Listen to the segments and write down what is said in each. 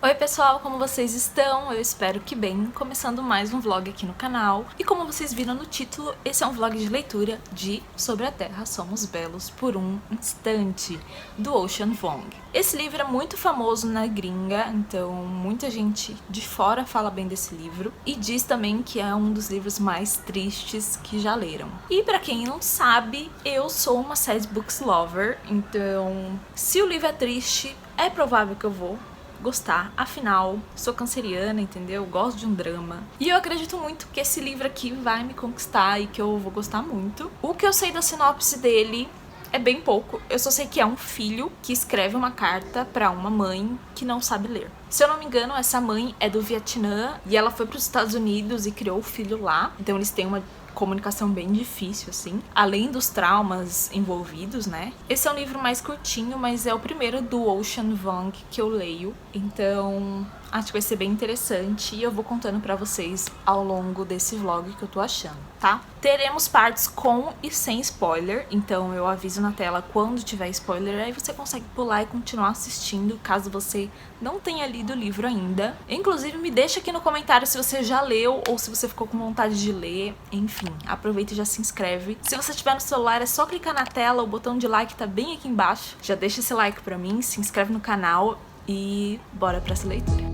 Oi pessoal, como vocês estão? Eu espero que bem. Começando mais um vlog aqui no canal. E como vocês viram no título, esse é um vlog de leitura de Sobre a Terra Somos Belos por um Instante, do Ocean Vuong. Esse livro é muito famoso na gringa, então muita gente de fora fala bem desse livro. E diz também que é um dos livros mais tristes que já leram. E pra quem não sabe, eu sou uma sad books lover, então se o livro é triste, é provável que eu vou gostar, afinal, sou canceriana, entendeu? Gosto de um drama. E eu acredito muito que esse livro aqui vai me conquistar e que eu vou gostar muito. O que eu sei da sinopse dele é bem pouco. Eu só sei que é um filho que escreve uma carta pra uma mãe que não sabe ler. Se eu não me engano, essa mãe é do Vietnã e ela foi pros Estados Unidos e criou o filho lá. Então eles têm uma comunicação bem difícil, assim. Além dos traumas envolvidos, né? Esse é um livro mais curtinho, mas é o primeiro do Ocean Vuong que eu leio. Então, acho que vai ser bem interessante e eu vou contando pra vocês ao longo desse vlog que eu tô achando, tá? Teremos partes com e sem spoiler, então eu aviso na tela quando tiver spoiler, aí você consegue pular e continuar assistindo, caso você não tenha lido o livro ainda. Inclusive, me deixa aqui no comentário se você já leu ou se você ficou com vontade de ler. Enfim, aproveita e já se inscreve. Se você tiver no celular, é só clicar na tela, o botão de like tá bem aqui embaixo. Já deixa esse like pra mim, se inscreve no canal e bora pra essa leitura.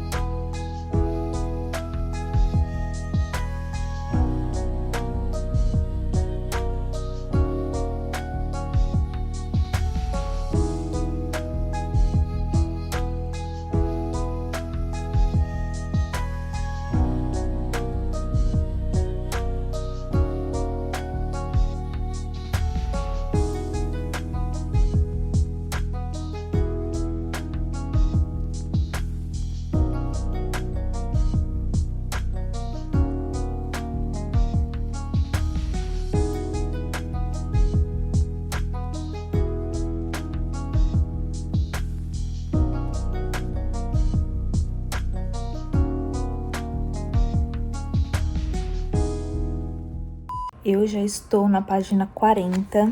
Eu já estou na página 40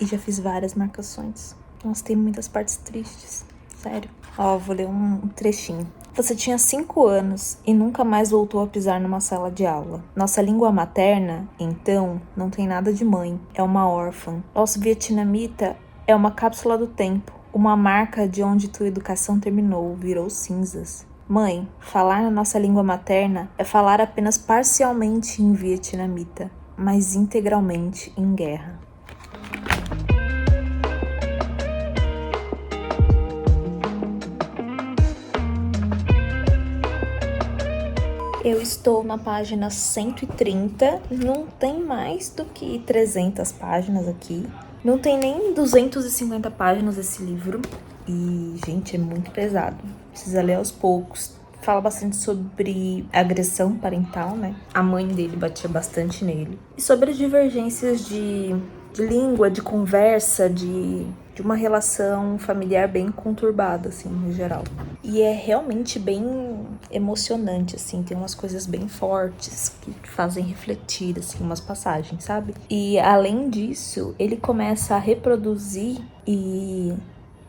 e já fiz várias marcações. Nossa, tem muitas partes tristes, sério. Ó, vou ler um trechinho. Você tinha 5 anos e nunca mais voltou a pisar numa sala de aula. Nossa língua materna, então, não tem nada de mãe, é uma órfã. Nosso vietnamita é uma cápsula do tempo, uma marca de onde tua educação terminou, virou cinzas. Mãe, falar na nossa língua materna é falar apenas parcialmente em vietnamita, mas integralmente em guerra. Eu estou na página 130, não tem mais do que 300 páginas aqui. Não tem nem 250 páginas esse livro. E, gente, é muito pesado. Precisa ler aos poucos. Fala bastante sobre agressão parental, né? A mãe dele batia bastante nele. E sobre as divergências de língua, de conversa, de uma relação familiar bem conturbada, assim, no geral. E é realmente bem emocionante, assim, tem umas coisas bem fortes que fazem refletir, assim, umas passagens, sabe? E além disso, ele começa a reproduzir e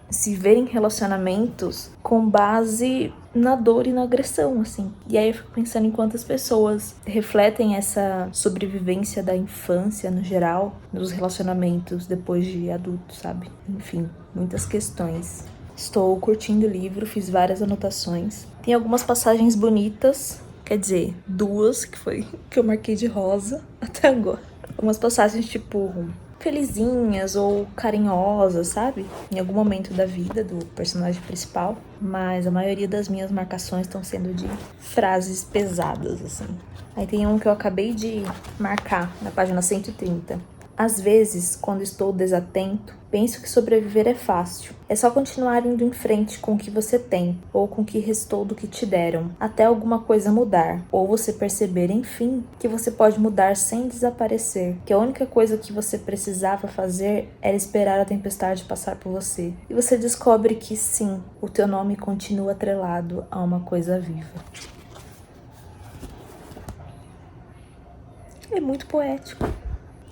se ver em relacionamentos com base na dor e na agressão, assim. E aí eu fico pensando em quantas pessoas refletem essa sobrevivência da infância, no geral, nos relacionamentos depois de adulto, sabe? Enfim, muitas questões. Estou curtindo o livro, fiz várias anotações. Tem algumas passagens bonitas, quer dizer, 2, que foi que eu marquei de rosa até agora. Algumas passagens, tipo, felizinhas ou carinhosas, sabe? Em algum momento da vida do personagem principal. Mas a maioria das minhas marcações estão sendo de frases pesadas, assim. Aí tem um que eu acabei de marcar na página 130. Às vezes, quando estou desatento, penso que sobreviver é fácil. É só continuar indo em frente com o que você tem, ou com o que restou do que te deram, até alguma coisa mudar, ou você perceber, enfim, que você pode mudar sem desaparecer, que a única coisa que você precisava fazer era esperar a tempestade passar por você. E você descobre que sim, o teu nome continua atrelado a uma coisa viva. É muito poético.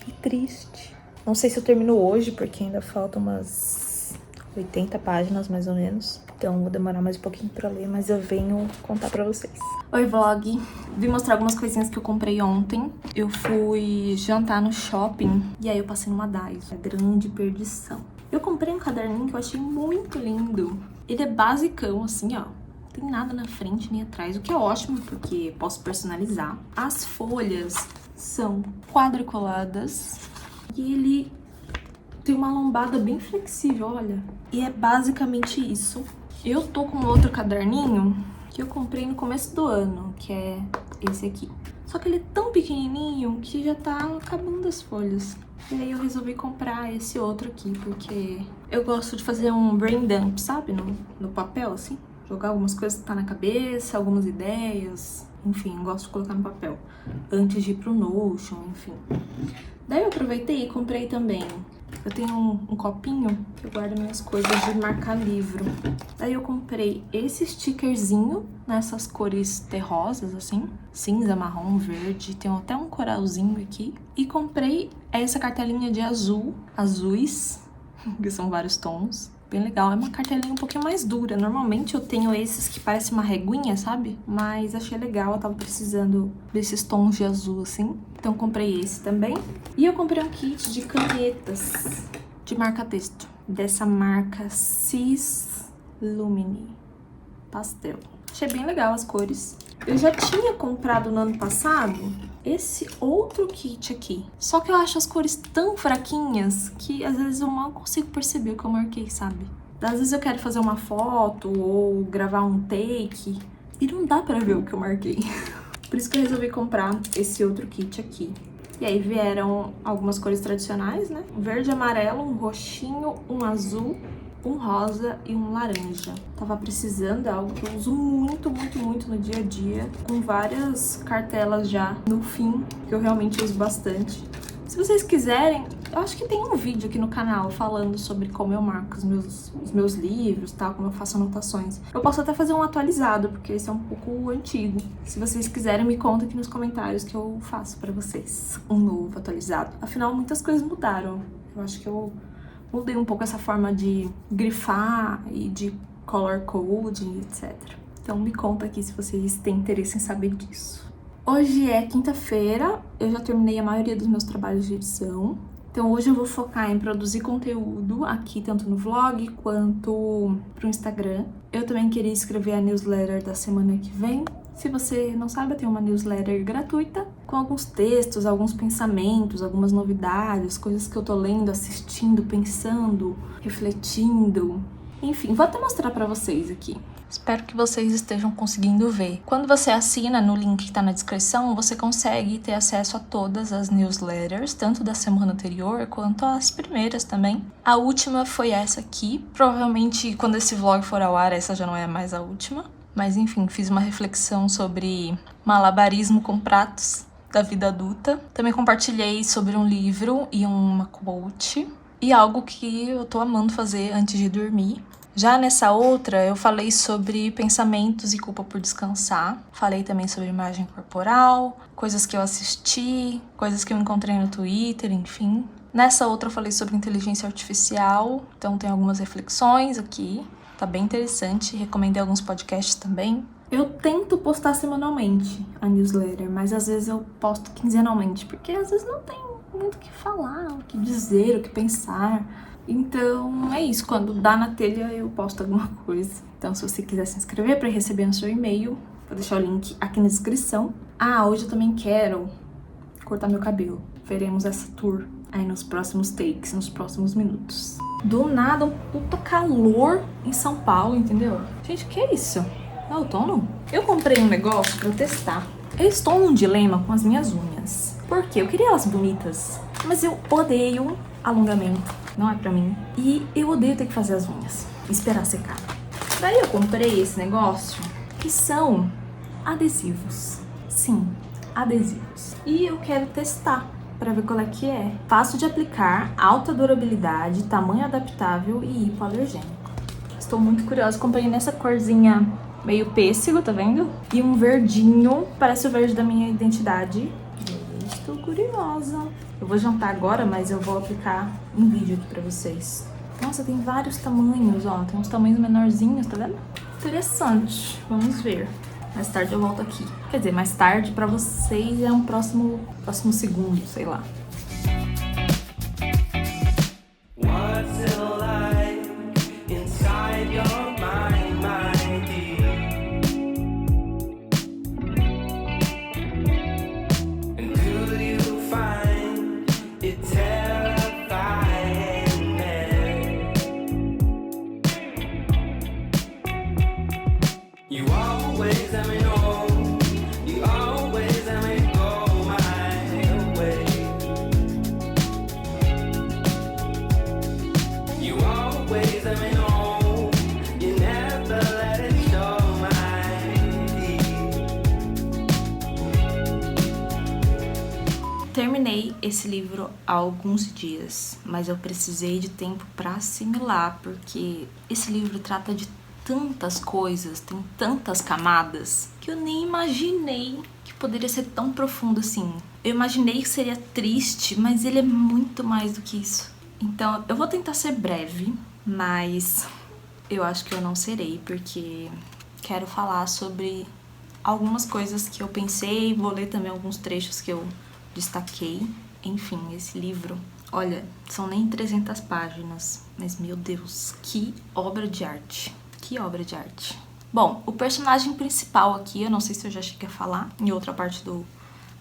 Que triste. Não sei se eu termino hoje, porque ainda faltam umas 80 páginas, mais ou menos. Então vou demorar mais um pouquinho pra ler, mas eu venho contar pra vocês. Oi, vlog! Vim mostrar algumas coisinhas que eu comprei ontem. Eu fui jantar no shopping e aí eu passei numa Daiso. Grande perdição. Eu comprei um caderninho que eu achei muito lindo. Ele é basicão, assim, ó. Não tem nada na frente nem atrás, o que é ótimo, porque posso personalizar. As folhas são quadriculadas e ele tem uma lombada bem flexível, olha. E é basicamente isso. Eu tô com outro caderninho que eu comprei no começo do ano, que é esse aqui. Só que ele é tão pequenininho que já tá acabando as folhas. E aí eu resolvi comprar esse outro aqui, porque eu gosto de fazer um brain dump, sabe? No papel, assim. Jogar algumas coisas que tá na cabeça, algumas ideias. Enfim, eu gosto de colocar no papel. Antes de ir pro Notion, enfim. Daí eu aproveitei e comprei também. Eu tenho um copinho que eu guardo minhas coisas de marcar livro. Daí eu comprei esse stickerzinho nessas cores terrosas, assim. Cinza, marrom, verde. Tem até um coralzinho aqui. E comprei essa cartelinha de azuis, que são vários tons. Bem legal. É uma cartelinha um pouquinho mais dura. Normalmente eu tenho esses que parecem uma reguinha, sabe? Mas achei legal. Eu tava precisando desses tons de azul, assim. Então comprei esse também. E eu comprei um kit de canetas de marca-texto. Dessa marca Cis Lumini Pastel. Achei bem legal as cores. Eu já tinha comprado no ano passado esse outro kit aqui. Só que eu acho as cores tão fraquinhas que às vezes eu mal consigo perceber o que eu marquei, sabe? Às vezes eu quero fazer uma foto ou gravar um take e não dá pra ver o que eu marquei. Por isso que eu resolvi comprar esse outro kit aqui. E aí vieram algumas cores tradicionais, né? Um verde, amarelo, um roxinho, um azul, um rosa e um laranja. Tava precisando, é algo que eu uso muito, muito, muito no dia a dia. Com várias cartelas já no fim, que eu realmente uso bastante. Se vocês quiserem, eu acho que tem um vídeo aqui no canal falando sobre como eu marco os meus livros, tal, como eu faço anotações. Eu posso até fazer um atualizado, porque esse é um pouco antigo. Se vocês quiserem, me conta aqui nos comentários que eu faço pra vocês um novo atualizado. Afinal, muitas coisas mudaram. Eu acho que eu mudei um pouco essa forma de grifar e de color code, etc. Então me conta aqui se vocês têm interesse em saber disso. Hoje é quinta-feira, eu já terminei a maioria dos meus trabalhos de edição. Então hoje eu vou focar em produzir conteúdo aqui, tanto no vlog quanto pro Instagram. Eu também queria escrever a newsletter da semana que vem. Se você não sabe, eu tenho uma newsletter gratuita com alguns textos, alguns pensamentos, algumas novidades, coisas que eu tô lendo, assistindo, pensando, refletindo. Enfim, vou até mostrar pra vocês aqui. Espero que vocês estejam conseguindo ver. Quando você assina no link que tá na descrição, você consegue ter acesso a todas as newsletters, tanto da semana anterior quanto as primeiras também. A última foi essa aqui. Provavelmente, quando esse vlog for ao ar, essa já não é mais a última. Mas enfim, fiz uma reflexão sobre malabarismo com pratos da vida adulta. Também compartilhei sobre um livro e uma quote. E algo que eu tô amando fazer antes de dormir. Já nessa outra, eu falei sobre pensamentos e culpa por descansar. Falei também sobre imagem corporal, coisas que eu assisti, coisas que eu encontrei no Twitter, enfim. Nessa outra eu falei sobre inteligência artificial, então tem algumas reflexões aqui. Tá bem interessante, recomendei alguns podcasts também. Eu tento postar semanalmente a newsletter, mas às vezes eu posto quinzenalmente, porque às vezes não tem muito o que falar, o que dizer, o que pensar. Então é isso, quando dá na telha eu posto alguma coisa. Então se você quiser se inscrever para receber no seu e-mail, vou deixar o link aqui na descrição. Ah, hoje eu também quero cortar meu cabelo. Veremos essa tour aí nos próximos takes, nos próximos minutos. Do nada, um puta calor em São Paulo, entendeu? Gente, que é isso? É outono? Eu comprei um negócio pra eu testar. Eu estou num dilema com as minhas unhas. Por quê? Eu queria elas bonitas, mas eu odeio alongamento. Não é pra mim. E eu odeio ter que fazer as unhas. Esperar secar. Daí eu comprei esse negócio, que são adesivos. Sim, adesivos. E eu quero testar pra ver qual é que é. Fácil de aplicar, alta durabilidade, tamanho adaptável e hipoalergênico. Estou muito curiosa. Comprei nessa corzinha meio pêssego, tá vendo? E um verdinho, parece o verde da minha identidade. Estou curiosa. Eu vou jantar agora, mas eu vou aplicar um vídeo aqui pra vocês. Nossa, tem vários tamanhos, ó. Tem uns tamanhos menorzinhos, tá vendo? Interessante. Vamos ver. Mais tarde eu volto aqui. Quer dizer, mais tarde pra vocês é um próximo segundo, sei lá. Terminei esse livro há alguns dias, mas eu precisei de tempo para assimilar, porque esse livro trata de tantas coisas, tem tantas camadas, que eu nem imaginei que poderia ser tão profundo assim. Eu imaginei que seria triste, mas ele é muito mais do que isso. Então, eu vou tentar ser breve, mas eu acho que eu não serei, porque quero falar sobre algumas coisas que eu pensei, vou ler também alguns trechos que eu destaquei. Enfim, esse livro, olha, são nem 300 páginas, mas meu Deus, que obra de arte. Que obra de arte. Bom, o personagem principal aqui, eu não sei se eu já cheguei a falar em outra parte do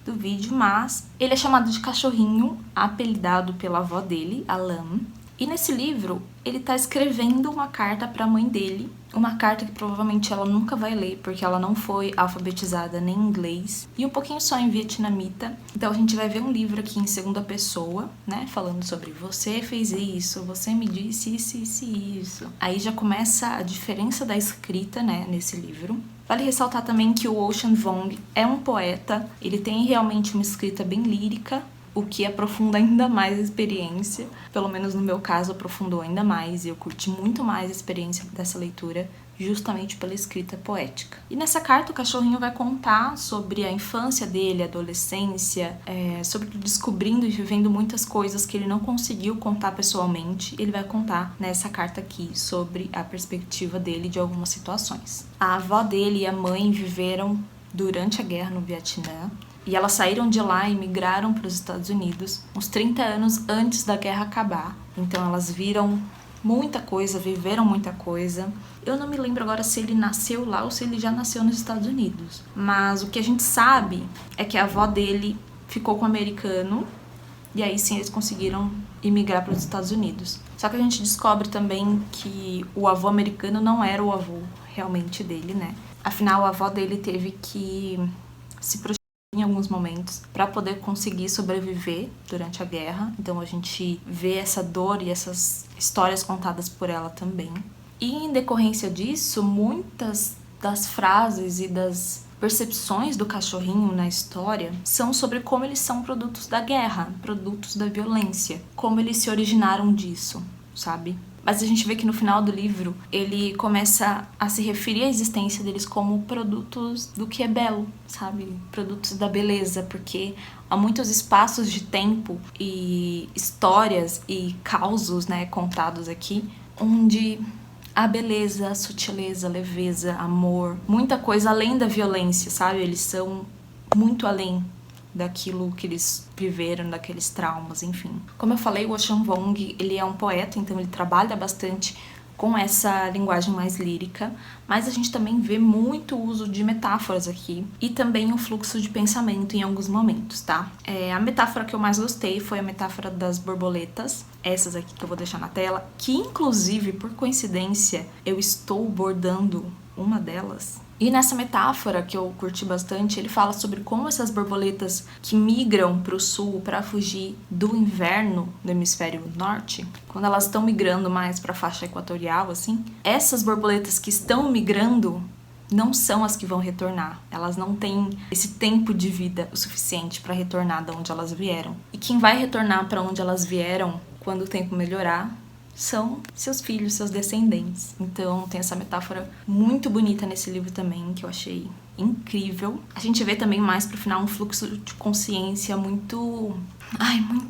vídeo, mas ele é chamado de Cachorrinho, apelidado pela avó dele, a Lam. E nesse livro, ele tá escrevendo uma carta pra mãe dele, uma carta que provavelmente ela nunca vai ler, porque ela não foi alfabetizada nem em inglês, e um pouquinho só em vietnamita. Então a gente vai ver um livro aqui em segunda pessoa, né, falando sobre você fez isso, você me disse isso, isso e isso. Aí já começa a diferença da escrita, né, nesse livro. Vale ressaltar também que o Ocean Vuong é um poeta, ele tem realmente uma escrita bem lírica, o que aprofunda ainda mais a experiência. Pelo menos no meu caso, aprofundou ainda mais e eu curti muito mais a experiência dessa leitura, justamente pela escrita poética. E nessa carta o cachorrinho vai contar sobre a infância dele, a adolescência, sobre descobrindo e vivendo muitas coisas que ele não conseguiu contar pessoalmente. Ele vai contar nessa carta aqui sobre a perspectiva dele de algumas situações. A avó dele e a mãe viveram durante a guerra no Vietnã, e elas saíram de lá e migraram para os Estados Unidos uns 30 anos antes da guerra acabar. Então elas viram muita coisa, viveram muita coisa. Eu não me lembro agora se ele nasceu lá ou se ele já nasceu nos Estados Unidos. Mas o que a gente sabe é que a avó dele ficou com um americano e aí sim eles conseguiram imigrar para os Estados Unidos. Só que a gente descobre também que o avô americano não era o avô realmente dele, né? Afinal, a avó dele teve que se prostituir em alguns momentos para poder conseguir sobreviver durante a guerra. Então a gente vê essa dor e essas histórias contadas por ela também. E em decorrência disso, muitas das frases e das percepções do cachorrinho na história são sobre como eles são produtos da guerra, produtos da violência, como eles se originaram disso, sabe? Mas a gente vê que no final do livro ele começa a se referir à existência deles como produtos do que é belo, sabe? Produtos da beleza, porque há muitos espaços de tempo e histórias e causos, né, contados aqui, onde a beleza, a sutileza, a leveza, amor, muita coisa além da violência, sabe? Eles são muito além daquilo que eles viveram, daqueles traumas, enfim. Como eu falei, o Ocean Vuong, ele é um poeta, então ele trabalha bastante com essa linguagem mais lírica, mas a gente também vê muito uso de metáforas aqui e também um fluxo de pensamento em alguns momentos, tá? A metáfora que eu mais gostei foi a metáfora das borboletas, essas aqui que eu vou deixar na tela, que inclusive, por coincidência, eu estou bordando uma delas. E nessa metáfora que eu curti bastante, ele fala sobre como essas borboletas que migram para o sul para fugir do inverno no hemisfério norte, quando elas estão migrando mais para a faixa equatorial, assim, essas borboletas que estão migrando não são as que vão retornar. Elas não têm esse tempo de vida o suficiente para retornar de onde elas vieram. E quem vai retornar para onde elas vieram quando o tempo melhorar são seus filhos, seus descendentes. Então tem essa metáfora muito bonita nesse livro também, que eu achei incrível. A gente vê também mais pro final um fluxo de consciência muito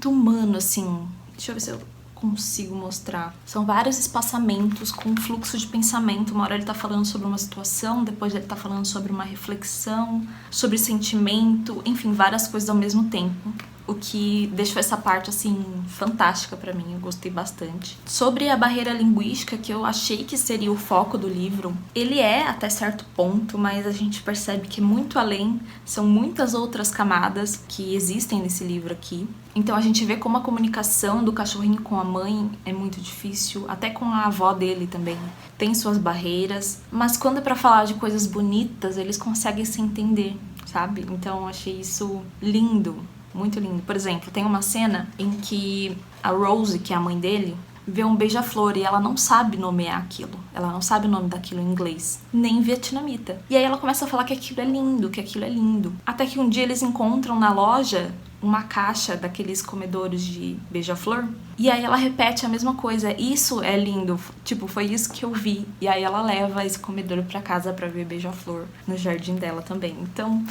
humano, assim. Deixa eu ver se eu consigo mostrar. São vários espaçamentos com um fluxo de pensamento. Uma hora ele tá falando sobre uma situação, depois ele tá falando sobre uma reflexão, sobre sentimento, enfim, várias coisas ao mesmo tempo. O que deixou essa parte, assim, fantástica pra mim, eu gostei bastante. Sobre a barreira linguística, que eu achei que seria o foco do livro, ele é até certo ponto, mas a gente percebe que é muito além, são muitas outras camadas que existem nesse livro aqui. Então a gente vê como a comunicação do cachorrinho com a mãe é muito difícil, até com a avó dele também. Tem suas barreiras, mas quando é pra falar de coisas bonitas, eles conseguem se entender, sabe? Então eu achei isso lindo. Muito lindo. Por exemplo, tem uma cena em que a Rose, que é a mãe dele, vê um beija-flor e ela não sabe nomear aquilo. Ela não sabe o nome daquilo em inglês, nem em vietnamita. E aí ela começa a falar que aquilo é lindo, que aquilo é lindo. Até que um dia eles encontram na loja uma caixa daqueles comedores de beija-flor. E aí ela repete a mesma coisa. Isso é lindo. Tipo, foi isso que eu vi. E aí ela leva esse comedor pra casa pra ver beija-flor no jardim dela também. Então,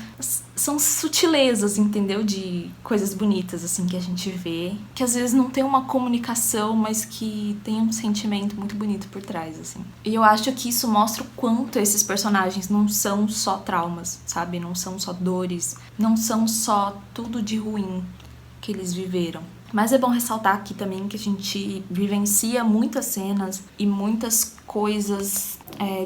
são sutilezas, entendeu? De coisas bonitas, assim, que a gente vê. Que às vezes não tem uma comunicação, mas que tem um sentimento muito bonito por trás, assim. E eu acho que isso mostra o quanto esses personagens não são só traumas, sabe? Não são só dores. Não são só tudo de ruim que eles viveram. Mas é bom ressaltar aqui também que a gente vivencia muitas cenas e muitas coisas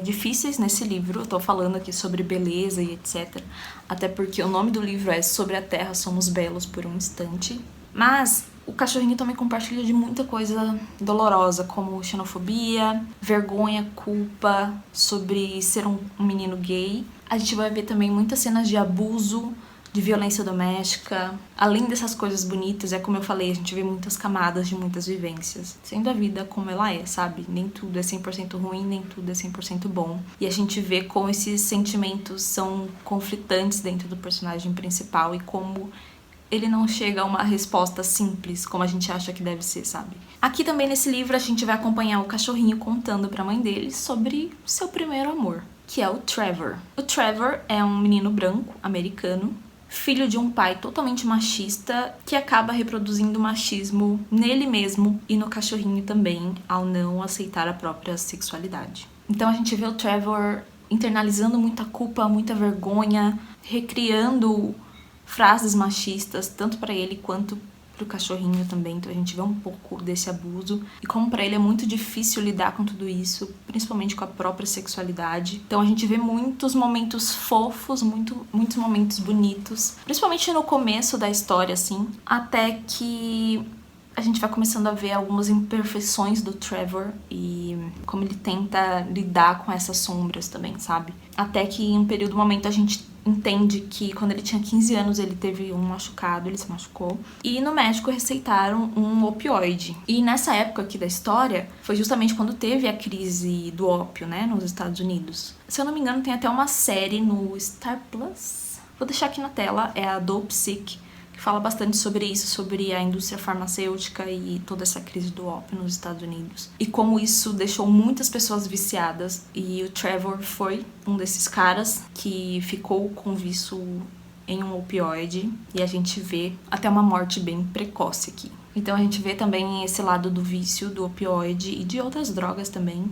difíceis nesse livro. Eu tô falando aqui sobre beleza e etc. Até porque o nome do livro é Sobre a Terra Somos Belos por um Instante. Mas o cachorrinho também compartilha de muita coisa dolorosa, como xenofobia, vergonha, culpa, sobre ser um menino gay. A gente vai ver também muitas cenas de abuso, de violência doméstica. Além dessas coisas bonitas, é como eu falei, a gente vê muitas camadas de muitas vivências. Sendo a vida como ela é, sabe? Nem tudo é 100% ruim, nem tudo é 100% bom. E a gente vê como esses sentimentos são conflitantes dentro do personagem principal e como ele não chega a uma resposta simples, como a gente acha que deve ser, sabe? Aqui também nesse livro a gente vai acompanhar o cachorrinho contando pra mãe dele sobre seu primeiro amor, que é o Trevor. O Trevor é um menino branco, americano, filho de um pai totalmente machista, que acaba reproduzindo o machismo nele mesmo e no cachorrinho também, ao não aceitar a própria sexualidade. Então a gente vê o Trevor internalizando muita culpa, muita vergonha, recriando frases machistas, tanto para ele quanto pro cachorrinho também. Então a gente vê um pouco desse abuso e como pra ele é muito difícil lidar com tudo isso, principalmente com a própria sexualidade. Então a gente vê muitos momentos fofos, muitos momentos bonitos, principalmente no começo da história, assim, até que a gente vai começando a ver algumas imperfeições do Trevor e como ele tenta lidar com essas sombras também, sabe? Até que em um momento a gente entende que quando ele tinha 15 anos ele teve um machucado, ele se machucou. E no médico receitaram um opioide. E nessa época aqui da história, foi justamente quando teve a crise do ópio, né, nos Estados Unidos. Se eu não me engano, tem até uma série no Star Plus. Vou deixar aqui na tela, é a Dopesick, que fala bastante sobre isso, sobre a indústria farmacêutica e toda essa crise do ópio nos Estados Unidos. E como isso deixou muitas pessoas viciadas. E o Trevor foi um desses caras que ficou com vício em um opioide. E a gente vê até uma morte bem precoce aqui. Então a gente vê também esse lado do vício, do opioide e de outras drogas também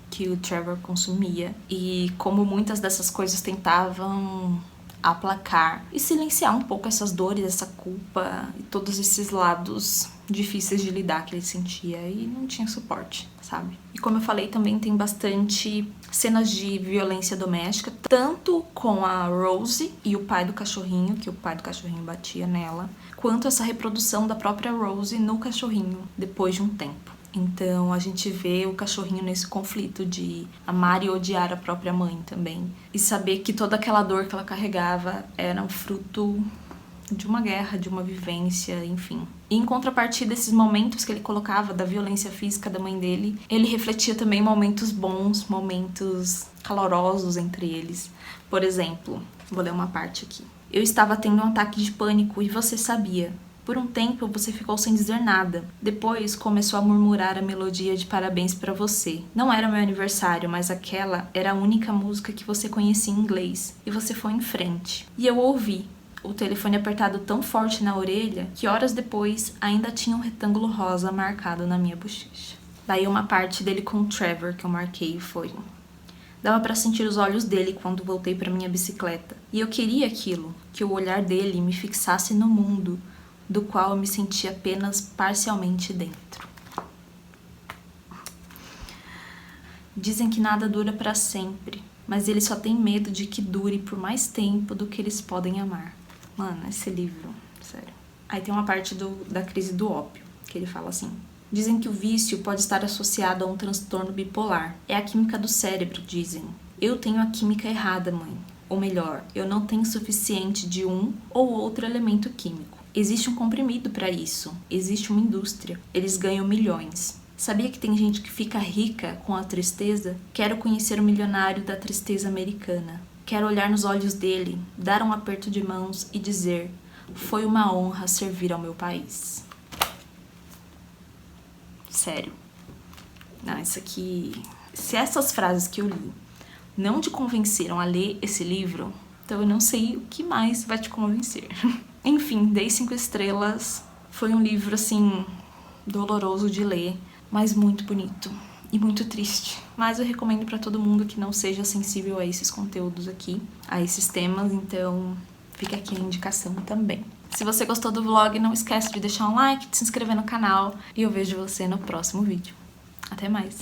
que o Trevor consumia. E como muitas dessas coisas tentavam aplacar e silenciar um pouco essas dores, essa culpa e todos esses lados difíceis de lidar que ele sentia e não tinha suporte, sabe? E como eu falei, também tem bastante cenas de violência doméstica, tanto com a Rose e o pai do cachorrinho, que o pai do cachorrinho batia nela, quanto essa reprodução da própria Rose no cachorrinho depois de um tempo. Então a gente vê o cachorrinho nesse conflito de amar e odiar a própria mãe também. E saber que toda aquela dor que ela carregava era um fruto de uma guerra, de uma vivência, enfim. E em contrapartida, esses momentos que ele colocava da violência física da mãe dele, ele refletia também momentos bons, momentos calorosos entre eles. Por exemplo, vou ler uma parte aqui. Eu estava tendo um ataque de pânico e você sabia. Por um tempo você ficou sem dizer nada. Depois começou a murmurar a melodia de parabéns pra você. Não era meu aniversário, mas aquela era a única música que você conhecia em inglês. E você foi em frente. E eu ouvi. o telefone apertado tão forte na orelha que horas depois ainda tinha um retângulo rosa marcado na minha bochecha. Daí uma parte dele com o Trevor que eu marquei foi: dava pra sentir os olhos dele quando voltei pra minha bicicleta. E eu queria aquilo, que o olhar dele me fixasse no mundo, do qual eu me sentia apenas parcialmente dentro. Dizem que nada dura pra sempre, mas eles só têm medo de que dure por mais tempo do que eles podem amar. Mano, esse livro, sério. Aí tem uma parte da crise do ópio, que ele fala assim: dizem que o vício pode estar associado a um transtorno bipolar. É a química do cérebro, dizem. Eu tenho a química errada, mãe. Ou melhor, eu não tenho suficiente de um ou outro elemento químico. Existe um comprimido para isso. Existe uma indústria. Eles ganham milhões. Sabia que tem gente que fica rica com a tristeza? Quero conhecer o milionário da tristeza americana. Quero olhar nos olhos dele, dar um aperto de mãos e dizer: foi uma honra servir ao meu país. Sério. Não, isso aqui... Se essas frases que eu li não te convenceram a ler esse livro, então eu não sei o que mais vai te convencer. Enfim, dei 5 estrelas. Foi um livro, assim, doloroso de ler, mas muito bonito e muito triste. Mas eu recomendo pra todo mundo que não seja sensível a esses conteúdos aqui, a esses temas, então fica aqui a indicação também. Se você gostou do vlog, não esquece de deixar um like, de se inscrever no canal e eu vejo você no próximo vídeo. Até mais!